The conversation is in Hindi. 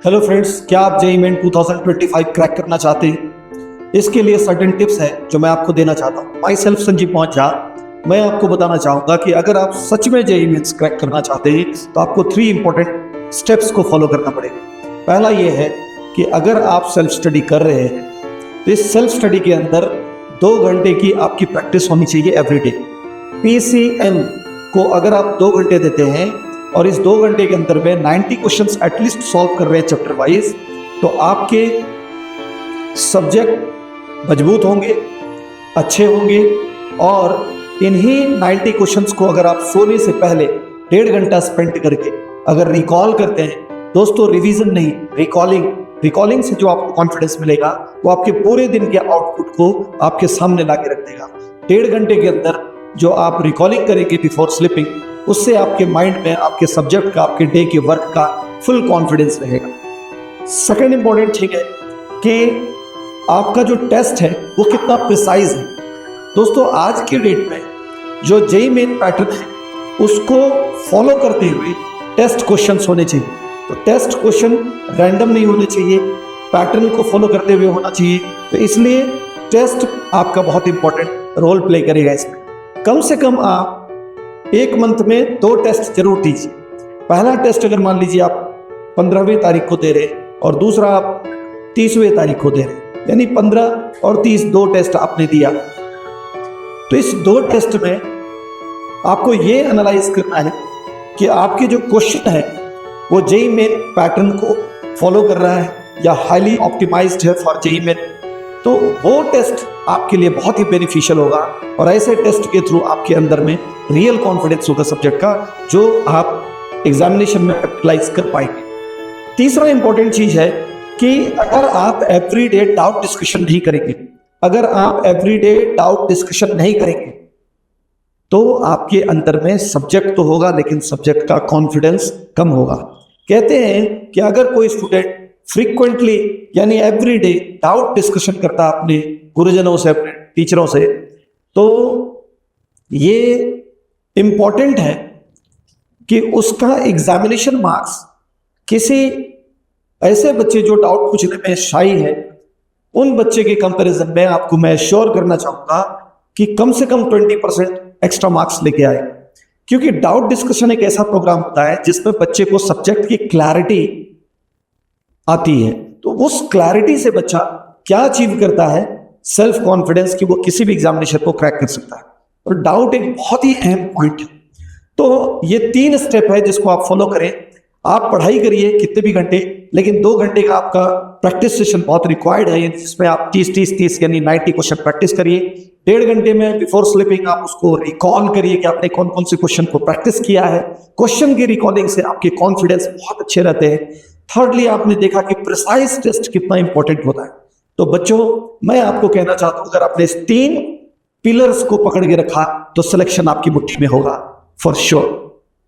हेलो फ्रेंड्स, क्या आप जेईई मेन 2025 क्रैक करना चाहते हैं? इसके लिए सर्टेन टिप्स है जो मैं आपको देना चाहता हूँ। माई सेल्फ संजीव पहुंच जा। मैं आपको बताना चाहूँगा कि अगर आप सच में जेईई मेंस क्रैक करना चाहते हैं तो आपको 3 इंपॉर्टेंट स्टेप्स को फॉलो करना पड़ेगा। पहला ये है कि अगर आप सेल्फ स्टडी कर रहे हैं तो इस सेल्फ स्टडी के अंदर 2 घंटे की आपकी प्रैक्टिस होनी चाहिए एवरीडे। पीसीएम को अगर आप 2 घंटे देते हैं और इस 2 घंटे के अंदर में 90 क्वेश्चंस एटलीस्ट सॉल्व कर रहे हैं चैप्टर वाइज, तो आपके सब्जेक्ट मजबूत होंगे, अच्छे होंगे। और इन्हीं 90 क्वेश्चंस को अगर आप सोने से पहले 1.5 घंटा स्पेंड करके अगर रिकॉल करते हैं, दोस्तों रिवीजन नहीं, रिकॉलिंग से जो आपको कॉन्फिडेंस मिलेगा वो आपके पूरे दिन के आउटपुट को आपके सामने ला के रख देगा। 1.5 घंटे के अंदर जो आप रिकॉलिंग करेंगे बिफोर स्लीपिंग, उससे आपके माइंड में आपके सब्जेक्ट का, आपके डे के वर्क का फुल कॉन्फिडेंस रहेगा। सेकेंड इंपॉर्टेंट थिंग है कि आपका जो टेस्ट है वो कितना प्रिसाइज है। दोस्तों आज के डेट में जो जेईई मेन पैटर्न है उसको फॉलो करते हुए टेस्ट क्वेश्चंस होने चाहिए। तो टेस्ट क्वेश्चन रैंडम नहीं होने चाहिए, पैटर्न को फॉलो करते हुए होना चाहिए। तो इसलिए टेस्ट आपका बहुत इंपॉर्टेंट रोल प्ले करेगा इसमें। कम से कम आप 1 मंथ में 2 टेस्ट जरूर दीजिए। पहला टेस्ट अगर मान लीजिए आप 15वीं तारीख को दे रहे हैं और दूसरा आप 30वीं तारीख को दे रहे हैं, यानी 15 और 30 2 टेस्ट आपने दिया। तो इस 2 टेस्ट में आपको ये एनालाइज करना है कि आपके जो क्वेश्चन है वो जेईई मेन पैटर्न को फॉलो कर रहा है या हाईली ऑप्टिमाइज्ड है फॉर जेईई मेन। तो वो टेस्ट आपके लिए बहुत ही बेनिफिशियल होगा और ऐसे टेस्ट के थ्रू आपके अंदर में रियल कॉन्फिडेंस होगा सब्जेक्ट का, जो आप एग्जामिनेशन में कैपिटलाइज कर पाएंगे। तीसरा इंपॉर्टेंट चीज है कि अगर आप एवरीडे डाउट डिस्कशन नहीं करेंगे, तो आपके अंदर में सब्जेक्ट तो होगा लेकिन सब्जेक्ट का कॉन्फिडेंस कम होगा। कहते हैं कि अगर कोई स्टूडेंट फ्रीक्वेंटली यानी एवरीडे डाउट डिस्कशन करता है अपने गुरुजनों से, अपने टीचरों से, तो ये इंपॉर्टेंट है कि उसका एग्जामिनेशन मार्क्स किसी ऐसे बच्चे जो डाउट पूछने में शाई है, उन बच्चे के कंपैरिजन में आपको मैं श्योर करना चाहूंगा कि कम से कम 20% एक्स्ट्रा मार्क्स लेके आए। क्योंकि डाउट डिस्कशन एक ऐसा प्रोग्राम होता है जिसमें बच्चे को सब्जेक्ट की क्लैरिटी आती है। तो उस क्लैरिटी से बच्चा क्या अचीव करता है, सेल्फ कॉन्फिडेंस कि वो किसी भी एग्जामिनेशन को क्रैक कर सकता है। और डाउट एक बहुत ही अहम पॉइंट है। तो ये 3 स्टेप है जिसको आप फॉलो करें। आप पढ़ाई करिए कितने भी घंटे, लेकिन 2 घंटे का आपका प्रैक्टिस सेशन बहुत रिक्वायर्ड है, जिसमें आप 30 यानी 90 क्वेश्चन प्रैक्टिस करिए। 1.5 घंटे में बिफोर स्लीपिंग आप उसको रिकॉल करिए कि आपने कौन कौन से क्वेश्चन को प्रैक्टिस किया है। क्वेश्चन की रिकॉलिंग से आपके कॉन्फिडेंस बहुत अच्छे रहते हैं। थर्डली आपने देखा कि प्रिसाइज टेस्ट कितना इंपॉर्टेंट होता है। तो बच्चों, मैं आपको कहना चाहता हूं, अगर आपने इस 3 पिलर्स को पकड़ के रखा तो सिलेक्शन आपकी मुट्ठी में होगा फॉर श्योर।